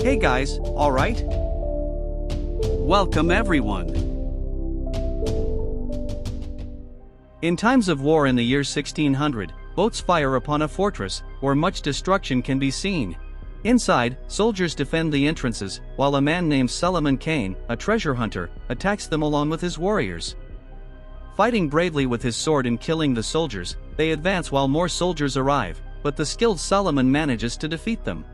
Hey guys, alright? Welcome everyone. In times of war in the year 1600, boats fire upon a fortress, where much destruction can be seen. Inside, soldiers defend the entrances, while a man named Solomon Kane, a treasure hunter, attacks them along with his warriors. Fighting bravely with his sword and killing the soldiers, they advance while more soldiers arrive, but the skilled Solomon manages to defeat them.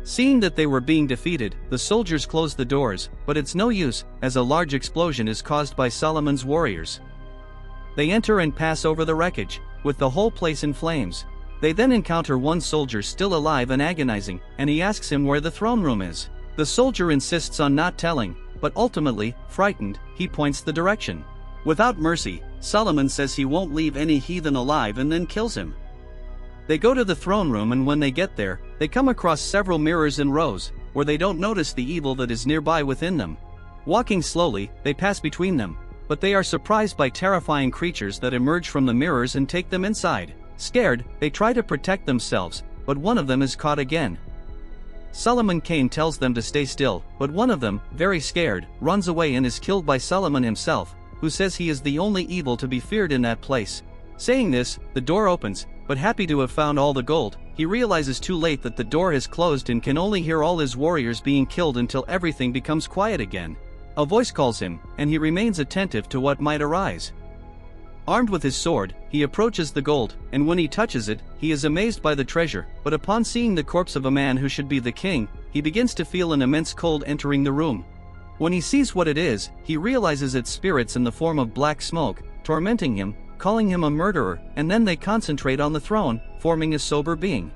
Seeing that they were being defeated, the soldiers close the doors, but it's no use, as a large explosion is caused by Solomon's warriors. They enter and pass over the wreckage, with the whole place in flames. They then encounter one soldier still alive and agonizing, and he asks him where the throne room is. The soldier insists on not telling, but ultimately, frightened, he points the direction. Without mercy, Solomon says he won't leave any heathen alive and then kills him. They go to the throne room, and when they get there, they come across several mirrors in rows, where they don't notice the evil that is nearby within them. Walking slowly, they pass between them, but they are surprised by terrifying creatures that emerge from the mirrors and take them inside. Scared, they try to protect themselves, but one of them is caught again. Solomon Kane tells them to stay still, but one of them, very scared, runs away and is killed by Solomon himself, who says he is the only evil to be feared in that place. Saying this, the door opens, but happy to have found all the gold, he realizes too late that the door has closed and can only hear all his warriors being killed until everything becomes quiet again. A voice calls him, and he remains attentive to what might arise. Armed with his sword, he approaches the gold, and when he touches it, he is amazed by the treasure, but upon seeing the corpse of a man who should be the king, he begins to feel an immense cold entering the room. When he sees what it is, he realizes it's spirits in the form of black smoke, tormenting him, calling him a murderer, and then they concentrate on the throne, forming a sober being.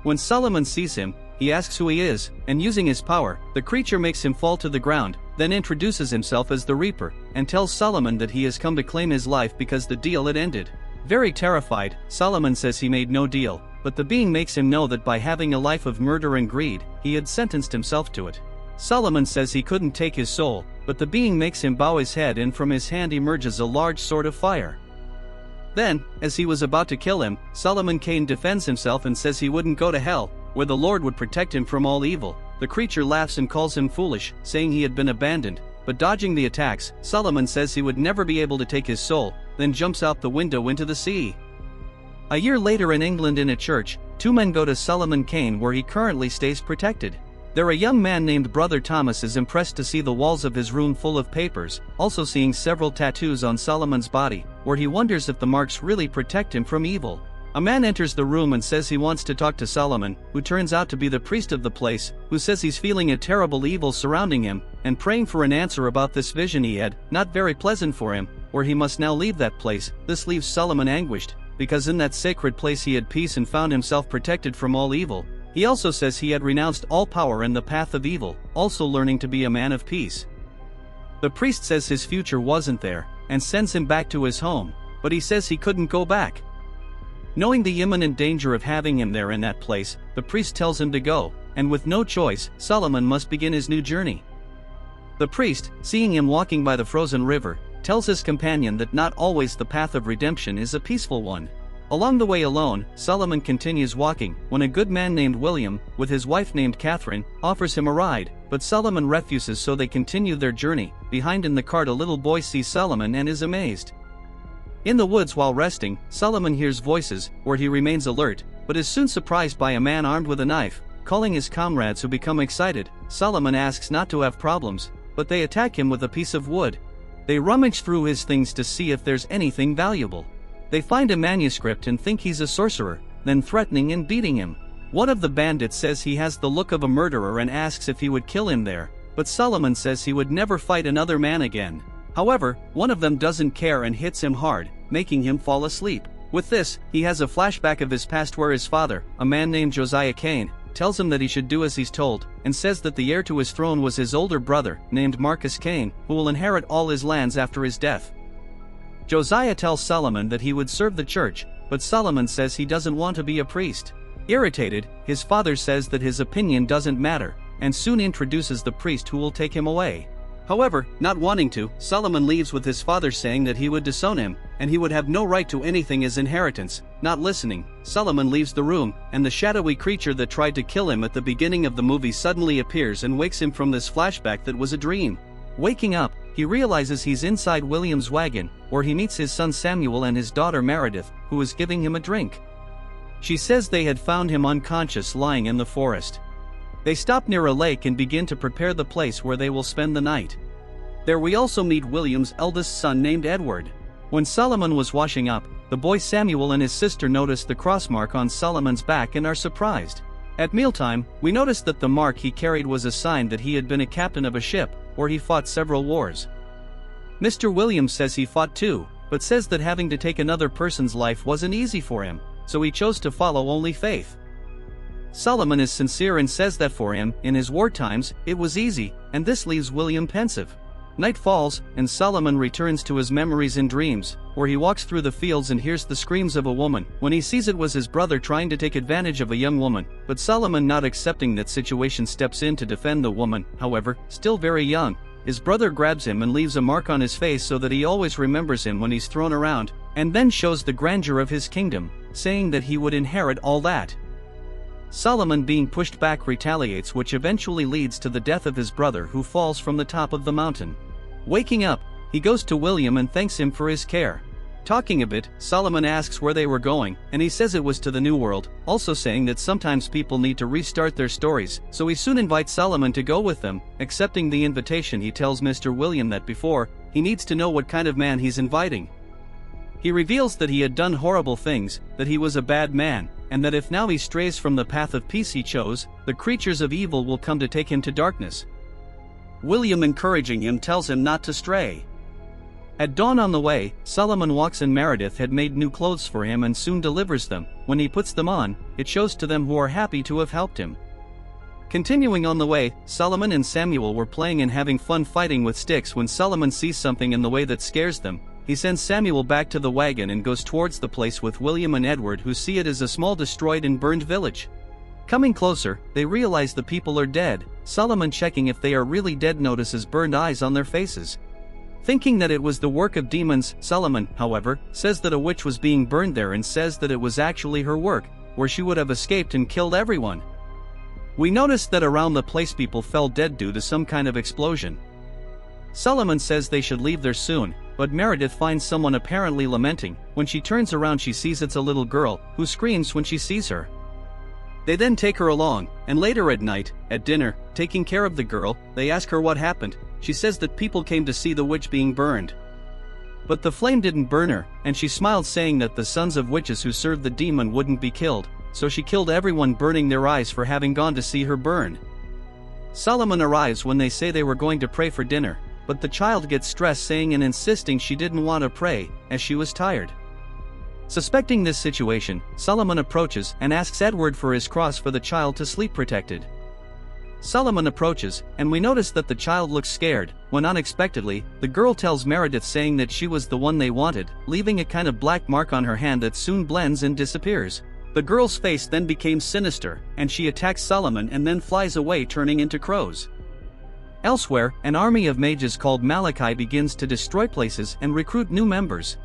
When Solomon sees him, he asks who he is, and using his power, the creature makes him fall to the ground, then introduces himself as the Reaper, and tells Solomon that he has come to claim his life because the deal had ended. Very terrified, Solomon says he made no deal, but the being makes him know that by having a life of murder and greed, he had sentenced himself to it. Solomon says he couldn't take his soul, but the being makes him bow his head, and from his hand emerges a large sword of fire. Then, as he was about to kill him, Solomon Kane defends himself and says he wouldn't go to hell, where the Lord would protect him from all evil. The creature laughs and calls him foolish, saying he had been abandoned, but dodging the attacks, Solomon says he would never be able to take his soul, then jumps out the window into the sea. A year later in England, in a church, two men go to Solomon Kane, where he currently stays protected. There, a young man named Brother Thomas is impressed to see the walls of his room full of papers, also seeing several tattoos on Solomon's body, where he wonders if the marks really protect him from evil. A man enters the room and says he wants to talk to Solomon, who turns out to be the priest of the place, who says he's feeling a terrible evil surrounding him, and praying for an answer about this vision he had, not very pleasant for him, where he must now leave that place. This leaves Solomon anguished, because in that sacred place he had peace and found himself protected from all evil. He also says he had renounced all power and the path of evil, also learning to be a man of peace. The priest says his future wasn't there, and sends him back to his home, but he says he couldn't go back. Knowing the imminent danger of having him there in that place, the priest tells him to go, and with no choice, Solomon must begin his new journey. The priest, seeing him walking by the frozen river, tells his companion that not always the path of redemption is a peaceful one. Along the way alone, Solomon continues walking, when a good man named William, with his wife named Catherine, offers him a ride, but Solomon refuses, so they continue their journey. Behind in the cart, a little boy sees Solomon and is amazed. In the woods while resting, Solomon hears voices, where he remains alert, but is soon surprised by a man armed with a knife, calling his comrades, who become excited. Solomon asks not to have problems, but they attack him with a piece of wood. They rummage through his things to see if there's anything valuable. They find a manuscript and think he's a sorcerer, then threatening and beating him. One of the bandits says he has the look of a murderer and asks if he would kill him there, but Solomon says he would never fight another man again. However, one of them doesn't care and hits him hard, making him fall asleep. With this, he has a flashback of his past, where his father, a man named Josiah Kane, tells him that he should do as he's told, and says that the heir to his throne was his older brother, named Marcus Kane, who will inherit all his lands after his death. Josiah tells Solomon that he would serve the church, but Solomon says he doesn't want to be a priest. Irritated, his father says that his opinion doesn't matter, and soon introduces the priest who will take him away. However, not wanting to, Solomon leaves with his father saying that he would disown him, and he would have no right to anything as inheritance. Not listening, Solomon leaves the room, and the shadowy creature that tried to kill him at the beginning of the movie suddenly appears and wakes him from this flashback that was a dream. Waking up, he realizes he's inside William's wagon, where he meets his son Samuel and his daughter Meredith, who is giving him a drink. She says they had found him unconscious lying in the forest. They stop near a lake and begin to prepare the place where they will spend the night. There we also meet William's eldest son named Edward. When Solomon was washing up, the boy Samuel and his sister notice the crossmark on Solomon's back and are surprised. At mealtime, we notice that the mark he carried was a sign that he had been a captain of a ship, where he fought several wars. Mr. Williams says he fought too, but says that having to take another person's life wasn't easy for him, so he chose to follow only faith. Solomon is sincere and says that for him, in his war times, it was easy, and this leaves William pensive. Night falls, and Solomon returns to his memories and dreams, where he walks through the fields and hears the screams of a woman. When he sees it was his brother trying to take advantage of a young woman, but Solomon, not accepting that situation, steps in to defend the woman. However, still very young, his brother grabs him and leaves a mark on his face so that he always remembers him when he's thrown around, and then shows the grandeur of his kingdom, saying that he would inherit all that. Solomon, being pushed back, retaliates, which eventually leads to the death of his brother, who falls from the top of the mountain. Waking up, he goes to William and thanks him for his care. Talking a bit, Solomon asks where they were going, and he says it was to the New World, also saying that sometimes people need to restart their stories, so he soon invites Solomon to go with them. Accepting the invitation, he tells Mr. William that before, he needs to know what kind of man he's inviting. He reveals that he had done horrible things, that he was a bad man, and that if now he strays from the path of peace he chose, the creatures of evil will come to take him to darkness. William, encouraging him, tells him not to stray. At dawn on the way, Solomon walks, and Meredith had made new clothes for him and soon delivers them. When he puts them on, it shows to them who are happy to have helped him. Continuing on the way, Solomon and Samuel were playing and having fun fighting with sticks when Solomon sees something in the way that scares them. He sends Samuel back to the wagon and goes towards the place with William and Edward, who see it as a small destroyed and burned village. Coming closer, they realize the people are dead. Solomon, checking if they are really dead, notices burned eyes on their faces. Thinking that it was the work of demons, Solomon, however, says that a witch was being burned there and says that it was actually her work, where she would have escaped and killed everyone. We noticed that around the place people fell dead due to some kind of explosion. Solomon says they should leave there soon, but Meredith finds someone apparently lamenting. When she turns around, she sees it's a little girl, who screams when she sees her. They then take her along, and later at night, at dinner, taking care of the girl, they ask her what happened. She says that people came to see the witch being burned. But the flame didn't burn her, and she smiled, saying that the sons of witches who served the demon wouldn't be killed, so she killed everyone, burning their eyes for having gone to see her burn. Solomon arrives when they say they were going to pray for dinner, but the child gets stressed, saying and insisting she didn't want to pray, as she was tired. Suspecting this situation, Solomon approaches and asks Edward for his cross for the child to sleep protected. Solomon approaches, and we notice that the child looks scared, when unexpectedly, the girl tells Meredith, saying that she was the one they wanted, leaving a kind of black mark on her hand that soon blends and disappears. The girl's face then became sinister, and she attacks Solomon and then flies away, turning into crows. Elsewhere, an army of mages called Malachi begins to destroy places and recruit new members.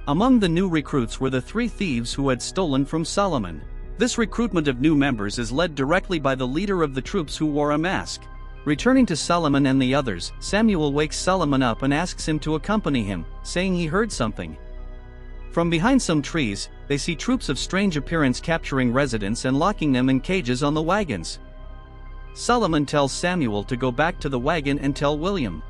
Among the new recruits were the 3 thieves who had stolen from Solomon. This recruitment of new members is led directly by the leader of the troops, who wore a mask. Returning to Solomon and the others, Samuel wakes Solomon up and asks him to accompany him, saying he heard something. From behind some trees, they see troops of strange appearance capturing residents and locking them in cages on the wagons. Solomon tells Samuel to go back to the wagon and tell William.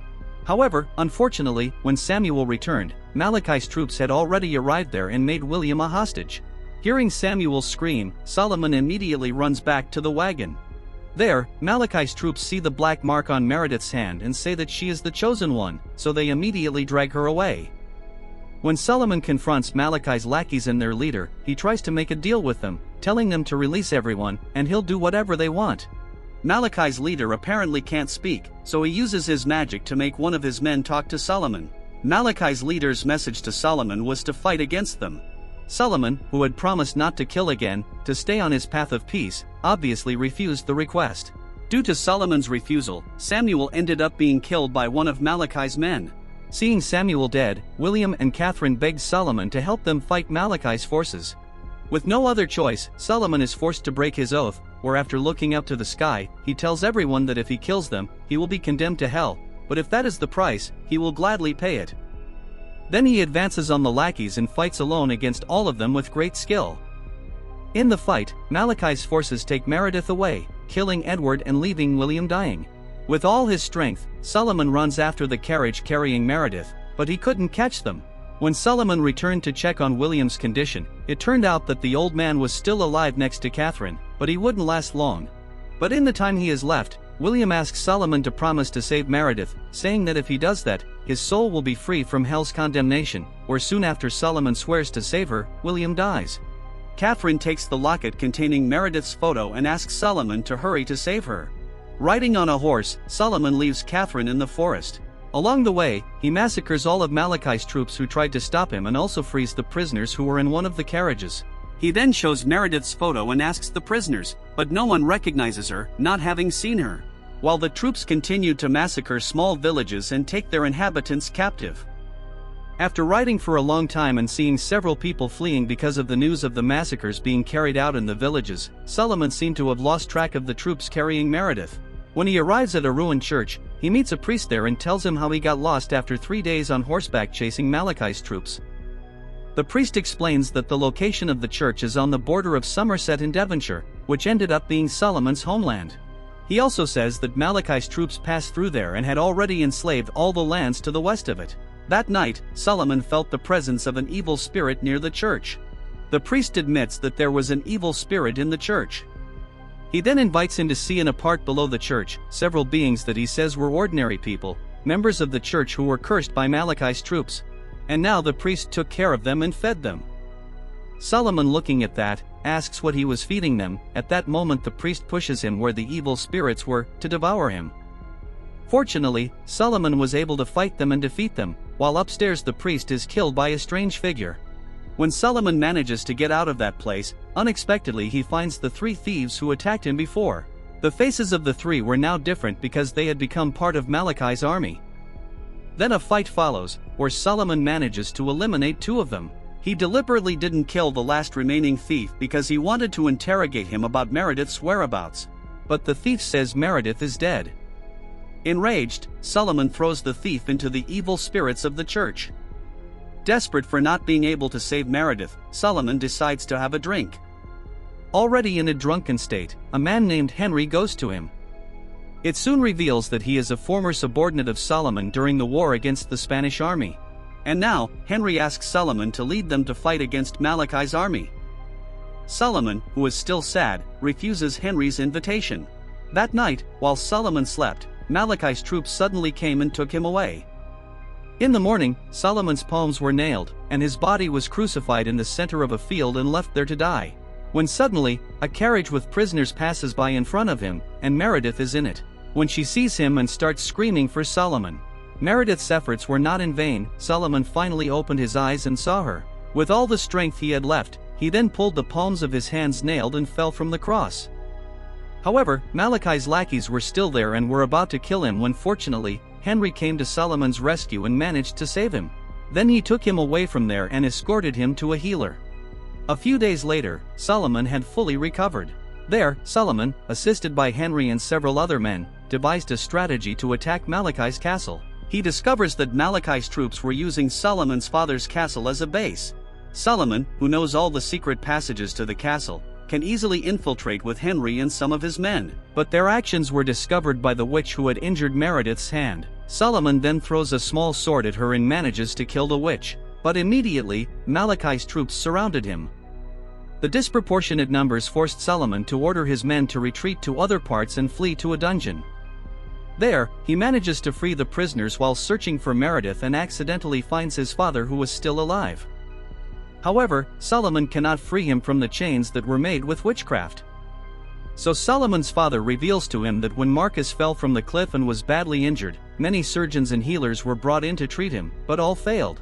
However, unfortunately, when Samuel returned, Malachi's troops had already arrived there and made William a hostage. Hearing Samuel scream, Solomon immediately runs back to the wagon. There, Malachi's troops see the black mark on Meredith's hand and say that she is the chosen one, so they immediately drag her away. When Solomon confronts Malachi's lackeys and their leader, he tries to make a deal with them, telling them to release everyone, and he'll do whatever they want. Malachi's leader apparently can't speak, so he uses his magic to make one of his men talk to Solomon. Malachi's leader's message to Solomon was to fight against them. Solomon, who had promised not to kill again, to stay on his path of peace, obviously refused the request. Due to Solomon's refusal, Samuel ended up being killed by one of Malachi's men. Seeing Samuel dead, William and Catherine begged Solomon to help them fight Malachi's forces. With no other choice, Solomon is forced to break his oath, where after looking up to the sky, he tells everyone that if he kills them, he will be condemned to hell, but if that is the price, he will gladly pay it. Then he advances on the lackeys and fights alone against all of them with great skill. In the fight, Malachi's forces take Meredith away, killing Edward and leaving William dying. With all his strength, Solomon runs after the carriage carrying Meredith, but he couldn't catch them. When Solomon returned to check on William's condition, it turned out that the old man was still alive next to Catherine, but he wouldn't last long. But in the time he has left, William asks Solomon to promise to save Meredith, saying that if he does that, his soul will be free from hell's condemnation, where soon after Solomon swears to save her, William dies. Catherine takes the locket containing Meredith's photo and asks Solomon to hurry to save her. Riding on a horse, Solomon leaves Catherine in the forest. Along the way, he massacres all of Malachi's troops who tried to stop him and also frees the prisoners who were in one of the carriages. He then shows Meredith's photo and asks the prisoners, but no one recognizes her, not having seen her. While the troops continued to massacre small villages and take their inhabitants captive. After riding for a long time and seeing several people fleeing because of the news of the massacres being carried out in the villages, Solomon seemed to have lost track of the troops carrying Meredith. When he arrives at a ruined church, he meets a priest there and tells him how he got lost after 3 days on horseback chasing Malachi's troops. The priest explains that the location of the church is on the border of Somerset in Devonshire, which ended up being Solomon's homeland. He also says that Malachi's troops passed through there and had already enslaved all the lands to the west of it. That night, Solomon felt the presence of an evil spirit near the church. The priest admits that there was an evil spirit in the church. He then invites him to see in a part below the church several beings that he says were ordinary people, members of the church who were cursed by Malachi's troops. And now the priest took care of them and fed them. Solomon, looking at that, asks what he was feeding them. At that moment the priest pushes him where the evil spirits were, to devour him. Fortunately, Solomon was able to fight them and defeat them, while upstairs the priest is killed by a strange figure. When Solomon manages to get out of that place, unexpectedly he finds the 3 thieves who attacked him before. The faces of the 3 were now different because they had become part of Malachi's army. Then a fight follows, where Solomon manages to eliminate 2 of them. He deliberately didn't kill the last remaining thief because he wanted to interrogate him about Meredith's whereabouts. But the thief says Meredith is dead. Enraged, Solomon throws the thief into the evil spirits of the church. Desperate for not being able to save Meredith, Solomon decides to have a drink. Already in a drunken state, a man named Henry goes to him. It soon reveals that he is a former subordinate of Solomon during the war against the Spanish army. And now, Henry asks Solomon to lead them to fight against Malachi's army. Solomon, who is still sad, refuses Henry's invitation. That night, while Solomon slept, Malachi's troops suddenly came and took him away. In the morning, Solomon's palms were nailed, and his body was crucified in the center of a field and left there to die. When suddenly, a carriage with prisoners passes by in front of him, and Meredith is in it. When she sees him and starts screaming for Solomon. Meredith's efforts were not in vain. Solomon finally opened his eyes and saw her. With all the strength he had left, he then pulled the palms of his hands nailed and fell from the cross. However, Malachi's lackeys were still there and were about to kill him when fortunately, Henry came to Solomon's rescue and managed to save him. Then he took him away from there and escorted him to a healer. A few days later, Solomon had fully recovered. There, Solomon, assisted by Henry and several other men, devised a strategy to attack Malachi's castle. He discovers that Malachi's troops were using Solomon's father's castle as a base. Solomon, who knows all the secret passages to the castle, can easily infiltrate with Henry and some of his men. But their actions were discovered by the witch who had injured Meredith's hand. Solomon then throws a small sword at her and manages to kill the witch. But immediately, Malachi's troops surrounded him. The disproportionate numbers forced Solomon to order his men to retreat to other parts and flee to a dungeon. There, he manages to free the prisoners while searching for Meredith and accidentally finds his father who was still alive. However, Solomon cannot free him from the chains that were made with witchcraft. So Solomon's father reveals to him that when Marcus fell from the cliff and was badly injured, many surgeons and healers were brought in to treat him, but all failed.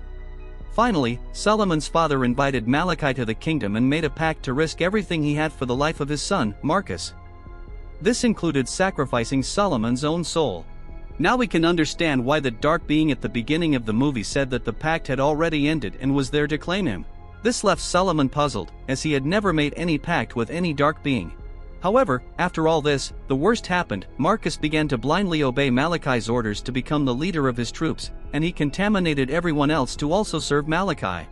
Finally, Solomon's father invited Malachi to the kingdom and made a pact to risk everything he had for the life of his son, Marcus. This included sacrificing Solomon's own soul. Now we can understand why the dark being at the beginning of the movie said that the pact had already ended and was there to claim him. This left Solomon puzzled, as he had never made any pact with any dark being. However, after all this, the worst happened. Marcus began to blindly obey Malachi's orders to become the leader of his troops, and he contaminated everyone else to also serve Malachi.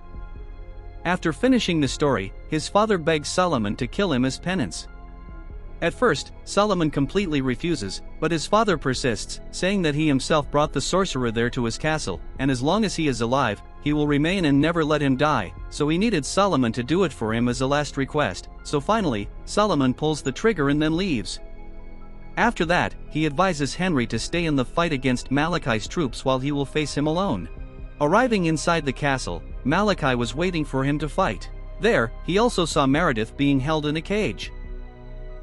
After finishing the story, his father begs Solomon to kill him as penance. At first, Solomon completely refuses, but his father persists, saying that he himself brought the sorcerer there to his castle, and as long as he is alive, he will remain and never let him die, so he needed Solomon to do it for him as a last request. So finally, Solomon pulls the trigger and then leaves. After that, he advises Henry to stay in the fight against Malachi's troops while he will face him alone. Arriving inside the castle, Malachi was waiting for him to fight. There, he also saw Meredith being held in a cage.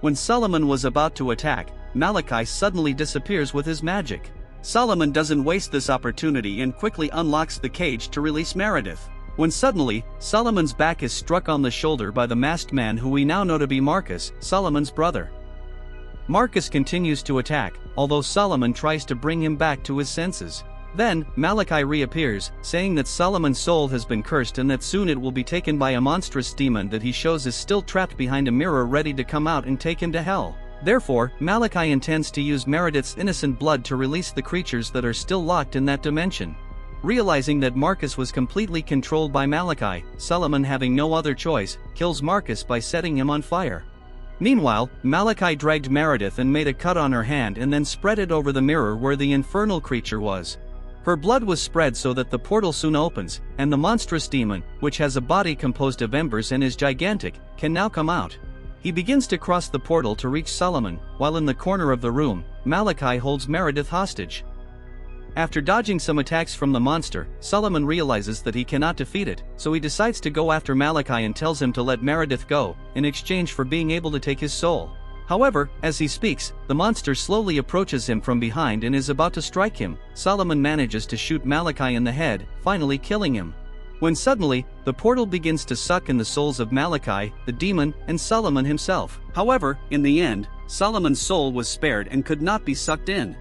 When Solomon was about to attack, Malachi suddenly disappears with his magic. Solomon doesn't waste this opportunity and quickly unlocks the cage to release Meredith. When suddenly, Solomon's back is struck on the shoulder by the masked man who we now know to be Marcus, Solomon's brother. Marcus continues to attack, although Solomon tries to bring him back to his senses. Then, Malachi reappears, saying that Solomon's soul has been cursed and that soon it will be taken by a monstrous demon that he shows is still trapped behind a mirror ready to come out and take him to hell. Therefore, Malachi intends to use Meredith's innocent blood to release the creatures that are still locked in that dimension. Realizing that Marcus was completely controlled by Malachi, Solomon, having no other choice, kills Marcus by setting him on fire. Meanwhile, Malachi dragged Meredith and made a cut on her hand and then spread it over the mirror where the infernal creature was. Her blood was spread so that the portal soon opens, and the monstrous demon, which has a body composed of embers and is gigantic, can now come out. He begins to cross the portal to reach Solomon, while in the corner of the room, Malachi holds Meredith hostage. After dodging some attacks from the monster, Solomon realizes that he cannot defeat it, so he decides to go after Malachi and tells him to let Meredith go, in exchange for being able to take his soul. However, as he speaks, the monster slowly approaches him from behind and is about to strike him. Solomon manages to shoot Malachi in the head, finally killing him. When suddenly, the portal begins to suck in the souls of Malachi, the demon, and Solomon himself. However, in the end, Solomon's soul was spared and could not be sucked in.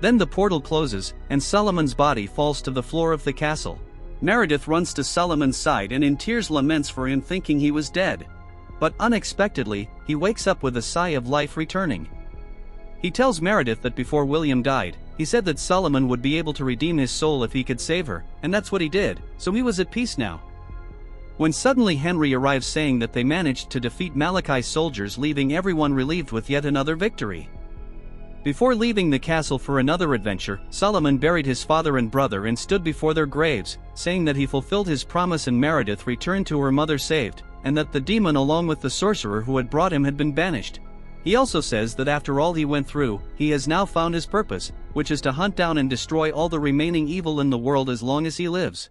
Then the portal closes, and Solomon's body falls to the floor of the castle. Meredith runs to Solomon's side and in tears laments for him, thinking he was dead. But unexpectedly, he wakes up with a sigh of life returning. He tells Meredith that before William died, he said that Solomon would be able to redeem his soul if he could save her, and that's what he did, so he was at peace now. When suddenly Henry arrives saying that they managed to defeat Malachi's soldiers, leaving everyone relieved with yet another victory. Before leaving the castle for another adventure, Solomon buried his father and brother and stood before their graves, saying that he fulfilled his promise and Meredith returned to her mother saved, and that the demon along with the sorcerer who had brought him had been banished. He also says that after all he went through, he has now found his purpose, which is to hunt down and destroy all the remaining evil in the world as long as he lives.